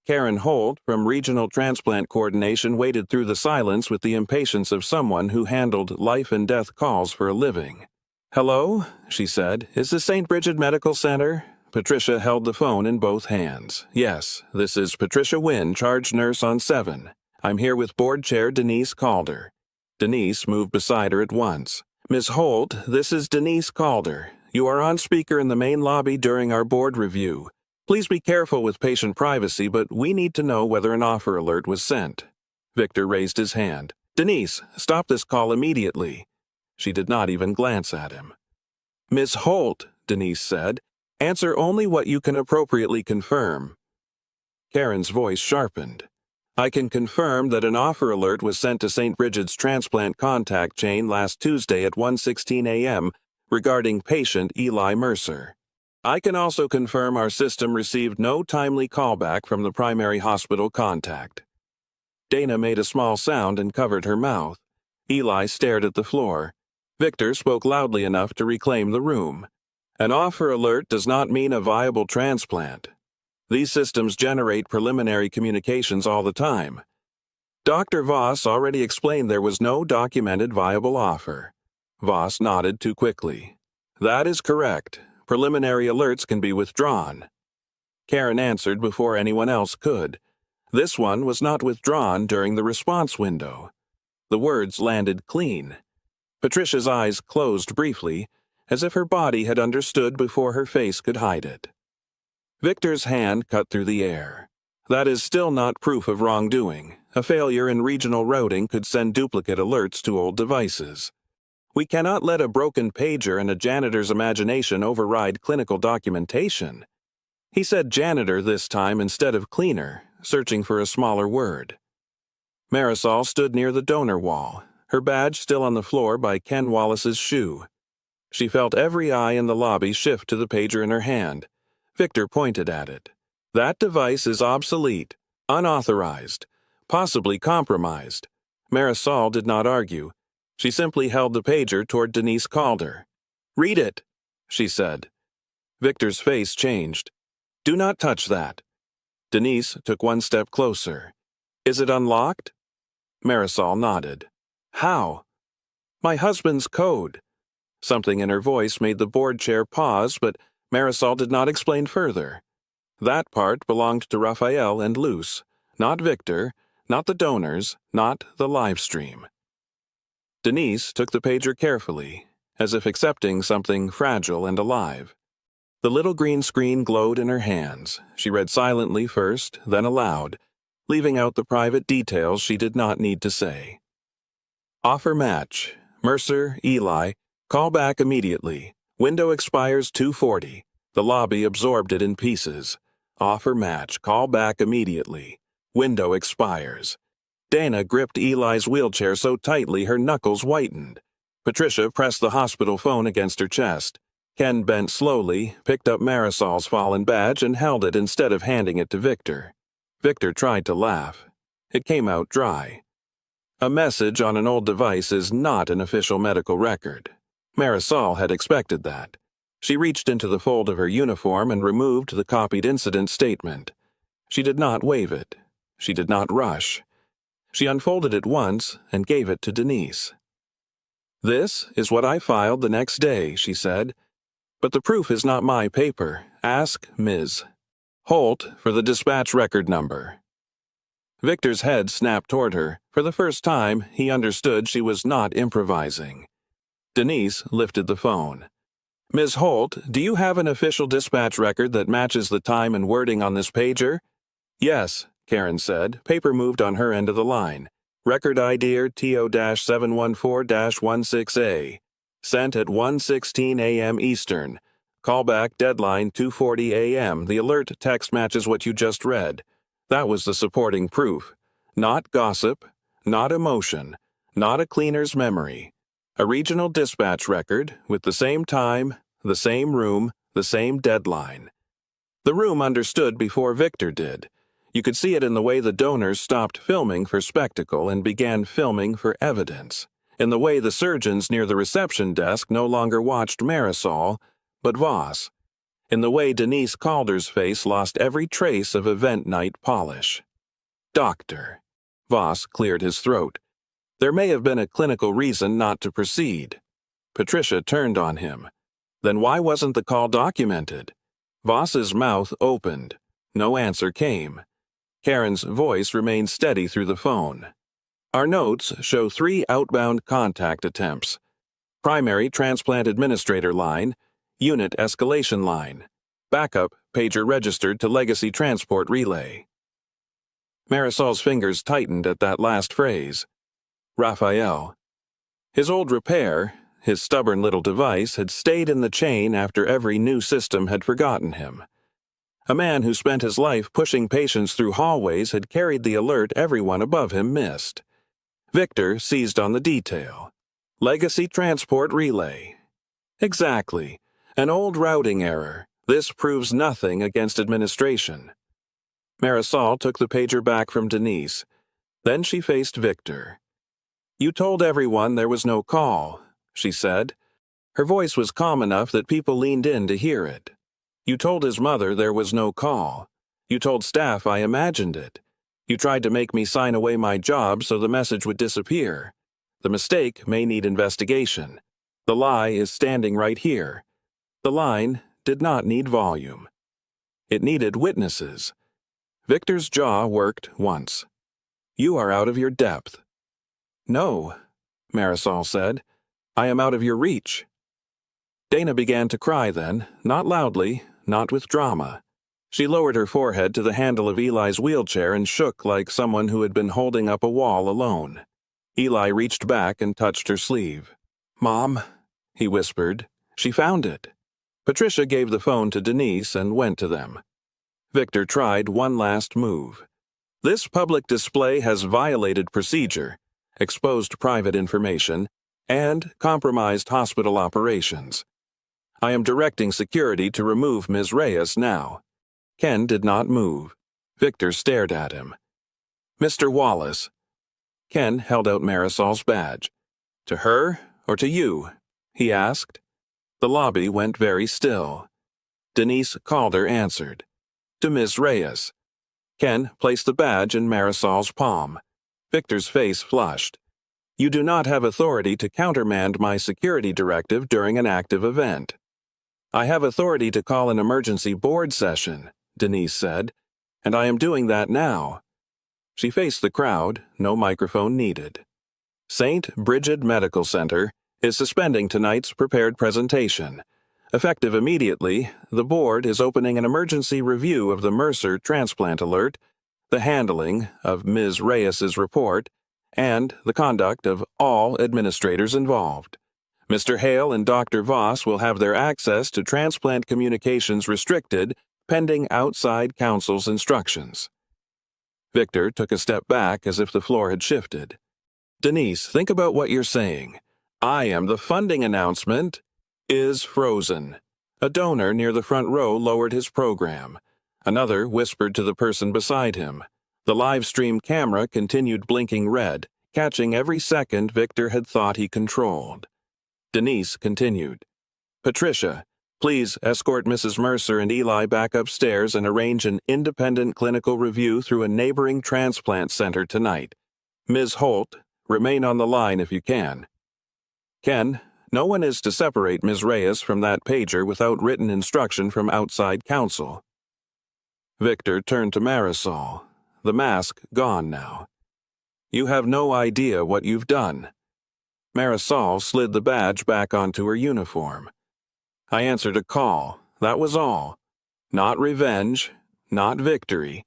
Karen Holt from Regional Transplant Coordination waited through the silence with the impatience of someone who handled life-and-death calls for a living. "Hello," she said. "Is this St. Bridget Medical Center?" Patricia held the phone in both hands. "Yes, this is Patricia Wynn, charge nurse on 7. I'm here with Board Chair Denise Calder." Denise moved beside her at once. "Ms. Holt, this is Denise Calder. You are on speaker in the main lobby during our board review. Please be careful with patient privacy, but we need to know whether an offer alert was sent." Victor raised his hand. "Denise, stop this call immediately." She did not even glance at him. "Ms. Holt," Denise said, "answer only what you can appropriately confirm." Karen's voice sharpened. "I can confirm that an offer alert was sent to St. Bridget's transplant contact chain last Tuesday at 1:16 a.m. regarding patient Eli Mercer. I can also confirm our system received no timely callback from the primary hospital contact." Dana made a small sound and covered her mouth. Eli stared at the floor. Victor spoke loudly enough to reclaim the room. "An offer alert does not mean a viable transplant. These systems generate preliminary communications all the time. Dr. Voss already explained there was no documented viable offer." Voss nodded too quickly. "That is correct. Preliminary alerts can be withdrawn." Karen answered before anyone else could. This one was not withdrawn during the response window. The words landed clean. Patricia's eyes closed briefly, as if her body had understood before her face could hide it. Victor's hand cut through the air. That is still not proof of wrongdoing. A failure in regional routing could send duplicate alerts to old devices. We cannot let a broken pager and a janitor's imagination override clinical documentation. He said janitor this time instead of cleaner, searching for a smaller word. Marisol stood near the donor wall, her badge still on the floor by Ken Wallace's shoe. She felt every eye in the lobby shift to the pager in her hand. Victor pointed at it. That device is obsolete, unauthorized, possibly compromised. Marisol did not argue. She simply held the pager toward Denise Calder. "Read it," she said. Victor's face changed. "Do not touch that." Denise took one step closer. "Is it unlocked?" Marisol nodded. "How?" "My husband's code." Something in her voice made the board chair pause, but Marisol did not explain further. That part belonged to Raphael and Luce, not Victor, not the donors, not the live stream. Denise took the pager carefully, as if accepting something fragile and alive. The little green screen glowed in her hands. She read silently first, then aloud, leaving out the private details she did not need to say. Offer match. Mercer, Eli, call back immediately. Window expires 2:40. The lobby absorbed it in pieces. Offer match. Call back immediately. Window expires. Dana gripped Eli's wheelchair so tightly her knuckles whitened. Patricia pressed the hospital phone against her chest. Ken bent slowly, picked up Marisol's fallen badge and held it instead of handing it to Victor. Victor tried to laugh. It came out dry. A message on an old device is not an official medical record. Marisol had expected that. She reached into the fold of her uniform and removed the copied incident statement. She did not wave it. She did not rush. She unfolded it once and gave it to Denise. "This is what I filed the next day," she said. "But the proof is not my paper. Ask Ms. Holt for the dispatch record number." Victor's head snapped toward her. For the first time, he understood she was not improvising. Denise lifted the phone. "Ms. Holt, do you have an official dispatch record that matches the time and wording on this pager?" "Yes," Karen said. Paper moved on her end of the line. Record ID TO-714-16A. Sent at 1:16 a.m. Eastern. Callback deadline 2:40 a.m. The alert text matches what you just read. That was the supporting proof. Not gossip, not emotion, not a cleaner's memory. A regional dispatch record with the same time, the same room, the same deadline. The room understood before Victor did. You could see it in the way the donors stopped filming for spectacle and began filming for evidence. In the way the surgeons near the reception desk no longer watched Marisol, but Voss. In the way Denise Calder's face lost every trace of event night polish. "Doctor." Voss cleared his throat. "There may have been a clinical reason not to proceed." Patricia turned on him. "Then why wasn't the call documented?" Voss's mouth opened. No answer came. Karen's voice remained steady through the phone. "Our notes show 3 outbound contact attempts. Primary transplant administrator line, unit escalation line. Backup, pager registered to legacy transport relay." Marisol's fingers tightened at that last phrase. Raphael. His old repair, his stubborn little device, had stayed in the chain after every new system had forgotten him. A man who spent his life pushing patients through hallways had carried the alert everyone above him missed. Victor seized on the detail. Legacy transport relay. Exactly. An old routing error. This proves nothing against administration. Marisol took the pager back from Denise. Then she faced Victor. "You told everyone there was no call," she said. Her voice was calm enough that people leaned in to hear it. "You told his mother there was no call. You told staff I imagined it. You tried to make me sign away my job so the message would disappear. The mistake may need investigation. The lie is standing right here. The line did not need volume. It needed witnesses." Victor's jaw worked once. "You are out of your depth." "No," Marisol said. "I am out of your reach." Dana began to cry then, not loudly, not with drama. She lowered her forehead to the handle of Eli's wheelchair and shook like someone who had been holding up a wall alone. Eli reached back and touched her sleeve. "Mom," he whispered. She found it. Patricia gave the phone to Denise and went to them. Victor tried one last move. "This public display has violated procedure, exposed private information, and compromised hospital operations. I am directing security to remove Ms. Reyes now." Ken did not move. Victor stared at him. "Mr. Wallace." Ken held out Marisol's badge. "To her or to you?" he asked. The lobby went very still. Denise Calder answered. "To Ms. Reyes." Ken placed the badge in Marisol's palm. Victor's face flushed. "You do not have authority to countermand my security directive during an active event." "I have authority to call an emergency board session," Denise said, "and I am doing that now." She faced the crowd, no microphone needed. St. Bridget Medical Center is suspending tonight's prepared presentation. Effective immediately, the board is opening an emergency review of the Mercer transplant alert, the handling of Ms. Reyes's report, and the conduct of all administrators involved. Mr. Hale and Dr. Voss will have their access to transplant communications restricted pending outside counsel's instructions. Victor took a step back as if the floor had shifted. "Denise, think about what you're saying. I am the funding announcement is frozen." A donor near the front row lowered his program. Another whispered to the person beside him. The live stream camera continued blinking red, catching every second Victor had thought he controlled. Denise continued. "Patricia, please escort Mrs. Mercer and Eli back upstairs and arrange an independent clinical review through a neighboring transplant center tonight. Ms. Holt, remain on the line if you can. Ken, no one is to separate Ms. Reyes from that pager without written instruction from outside counsel." Victor turned to Marisol, the mask gone now. "You have no idea what you've done." Marisol slid the badge back onto her uniform. "I answered a call, that was all. Not revenge, not victory.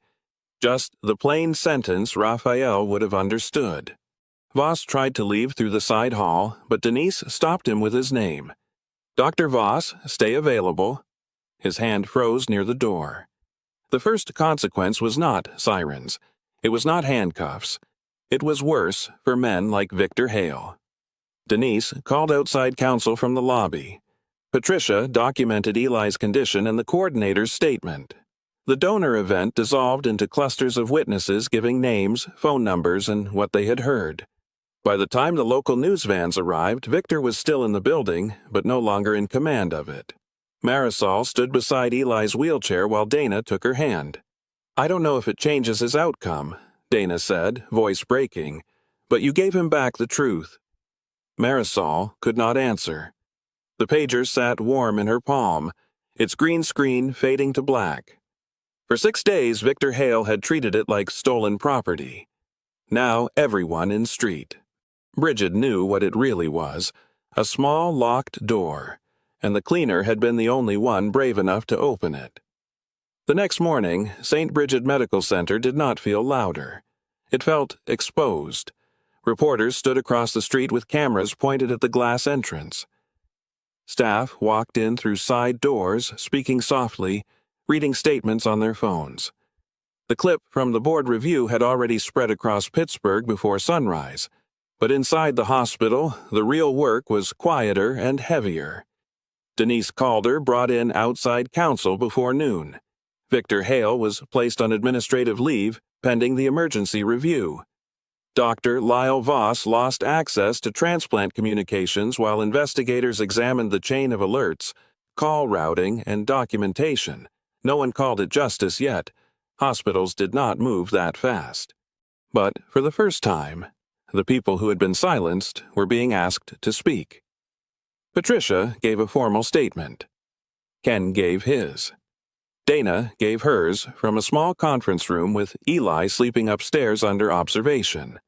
Just the plain sentence Raphael would have understood." Voss tried to leave through the side hall, but Denise stopped him with his name. "Dr. Voss, stay available." His hand froze near the door. The first consequence was not sirens. It was not handcuffs. It was worse for men like Victor Hale. Denise called outside counsel from the lobby. Patricia documented Eli's condition and the coordinator's statement. The donor event dissolved into clusters of witnesses giving names, phone numbers, and what they had heard. By the time the local news vans arrived, Victor was still in the building, but no longer in command of it. Marisol stood beside Eli's wheelchair while Dana took her hand. "I don't know if it changes his outcome," Dana said, voice breaking, "but you gave him back the truth." Marisol could not answer. The pager sat warm in her palm, its green screen fading to black. For 6 days, Victor Hale had treated it like stolen property. Now everyone in street. Bridget knew what it really was, a small locked door, and the cleaner had been the only one brave enough to open it. The next morning, St. Bridget Medical Center did not feel louder. It felt exposed. Reporters stood across the street with cameras pointed at the glass entrance. Staff walked in through side doors, speaking softly, reading statements on their phones. The clip from the board review had already spread across Pittsburgh before sunrise, but inside the hospital, the real work was quieter and heavier. Denise Calder brought in outside counsel before noon. Victor Hale was placed on administrative leave pending the emergency review. Dr. Lyle Voss lost access to transplant communications while investigators examined the chain of alerts, call routing, and documentation. No one called it justice yet. Hospitals did not move that fast. But for the first time, the people who had been silenced were being asked to speak. Patricia gave a formal statement. Ken gave his. Dana gave hers from a small conference room with Eli sleeping upstairs under observation.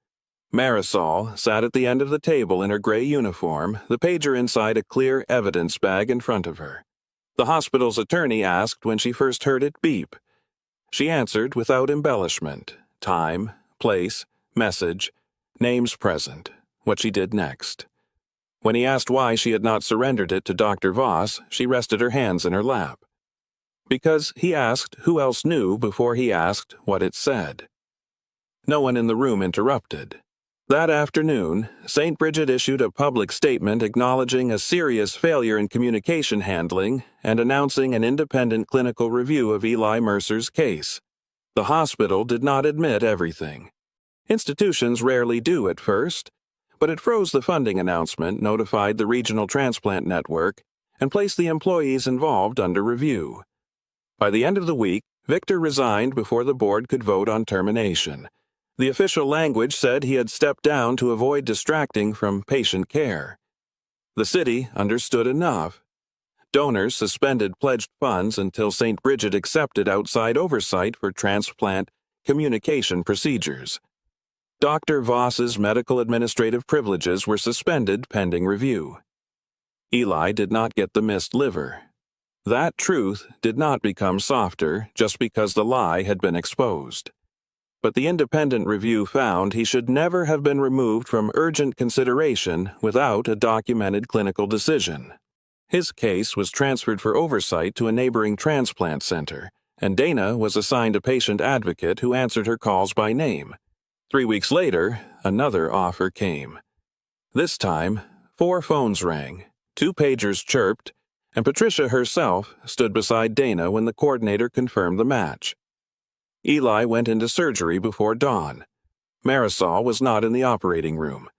Marisol sat at the end of the table in her gray uniform, the pager inside a clear evidence bag in front of her. The hospital's attorney asked when she first heard it beep, She answered without embellishment: time, place, message, names present, what she did next. When he asked why she had not surrendered it to Dr. Voss, she rested her hands in her lap. Because he asked who else knew before he asked what it said. No one in the room interrupted. That afternoon, St. Bridget issued a public statement acknowledging a serious failure in communication handling and announcing an independent clinical review of Eli Mercer's case. The hospital did not admit everything. Institutions rarely do at first, but it froze the funding announcement, notified the regional transplant network, and placed the employees involved under review. By the end of the week, Victor resigned before the board could vote on termination. The official language said he had stepped down to avoid distracting from patient care. The city understood enough. Donors suspended pledged funds until St. Bridget accepted outside oversight for transplant communication procedures. Dr. Voss's medical administrative privileges were suspended pending review. Eli did not get the missed liver. That truth did not become softer just because the lie had been exposed. But the independent review found he should never have been removed from urgent consideration without a documented clinical decision. His case was transferred for oversight to a neighboring transplant center, and Dana was assigned a patient advocate who answered her calls by name. 3 weeks later, another offer came. This time, 4 phones rang, 2 pagers chirped, and Patricia herself stood beside Dana when the coordinator confirmed the match. Eli went into surgery before dawn. Marisol was not in the operating room.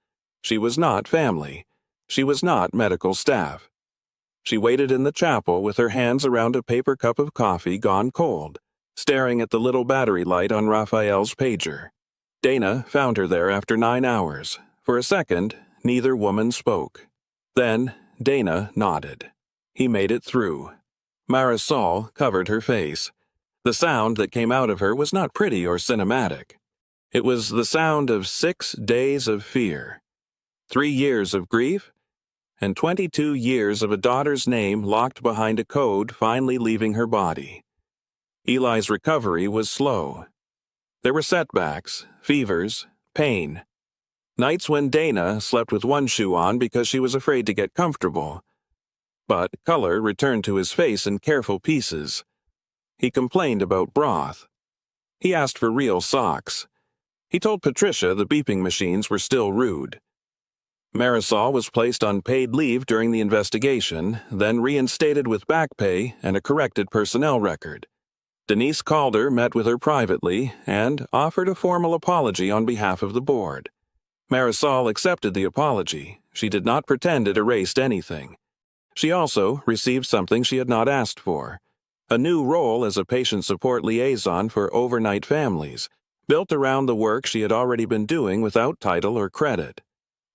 She was not family. She was not medical staff. She waited in the chapel with her hands around a paper cup of coffee gone cold, staring at the little battery light on Raphael's pager. Dana found her there after 9 hours. For a second, neither woman spoke. Then, Dana nodded. He made it through. Marisol covered her face. The sound that came out of her was not pretty or cinematic. It was the sound of 6 days of fear, 3 years of grief, and 22 years of a daughter's name locked behind a code finally leaving her body. Eli's recovery was slow. There were setbacks, fevers, pain. Nights when Dana slept with one shoe on because she was afraid to get comfortable. But color returned to his face in careful pieces. He complained about broth. He asked for real socks. He told Patricia the beeping machines were still rude. Marisol was placed on paid leave during the investigation, then reinstated with back pay and a corrected personnel record. Denise Calder met with her privately and offered a formal apology on behalf of the board. Marisol accepted the apology. She did not pretend it erased anything. She also received something she had not asked for: a new role as a patient support liaison for overnight families, built around the work she had already been doing without title or credit.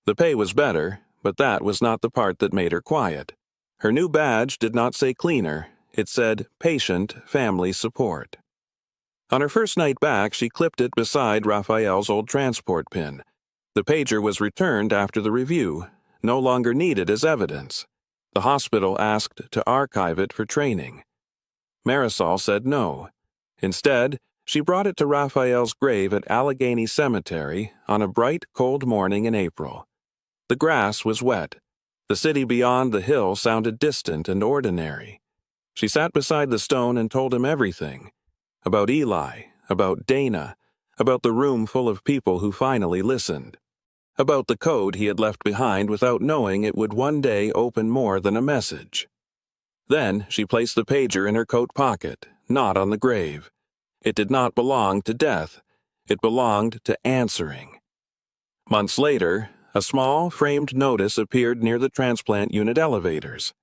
The pay was better, but that was not the part that made her quiet. Her new badge did not say cleaner. It said patient family support. On her first night back, she clipped it beside Raphael's old transport pin. The pager was returned after the review, no longer needed as evidence. The hospital asked to archive it for training. Marisol said no. Instead, she brought it to Raphael's grave at Allegheny Cemetery on a bright, cold morning in April. The grass was wet. The city beyond the hill sounded distant and ordinary. She sat beside the stone and told him everything. About Eli, about Dana, about the room full of people who finally listened. About the code he had left behind without knowing it would one day open more than a message. Then she placed the pager in her coat pocket, not on the grave. It did not belong to death. It belonged to answering. Months later, a small, framed notice appeared near the transplant unit elevators.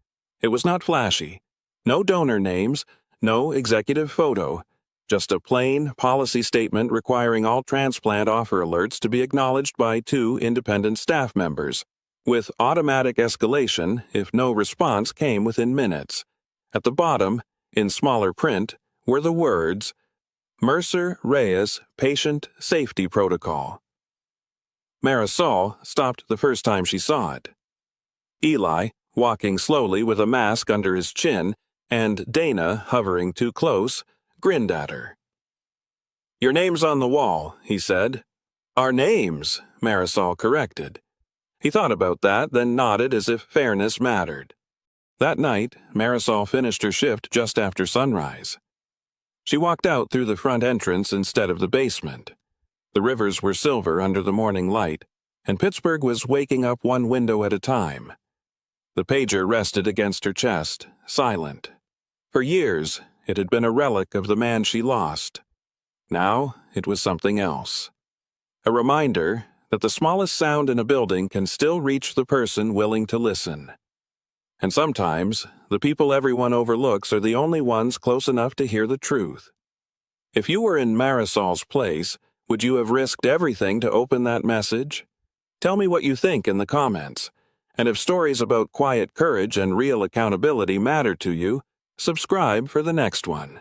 It was not flashy. No donor names, no executive photo, just a plain policy statement requiring all transplant offer alerts to be acknowledged by 2 independent staff members, with automatic escalation if no response came within minutes. At the bottom, in smaller print, were the words, Mercer Reyes Patient Safety Protocol. Marisol stopped the first time she saw it. Eli, walking slowly with a mask under his chin, and Dana, hovering too close, grinned at her. Your name's on the wall, he said. Our names, Marisol corrected. He thought about that, then nodded as if fairness mattered. That night, Marisol finished her shift just after sunrise. She walked out through the front entrance instead of the basement. The rivers were silver under the morning light, and Pittsburgh was waking up one window at a time. The pager rested against her chest, silent. For years, it had been a relic of the man she lost. Now, it was something else. A reminder that the smallest sound in a building can still reach the person willing to listen. And sometimes, the people everyone overlooks are the only ones close enough to hear the truth. If you were in Marisol's place, would you have risked everything to open that message? Tell me what you think in the comments. And if stories about quiet courage and real accountability matter to you, subscribe for the next one.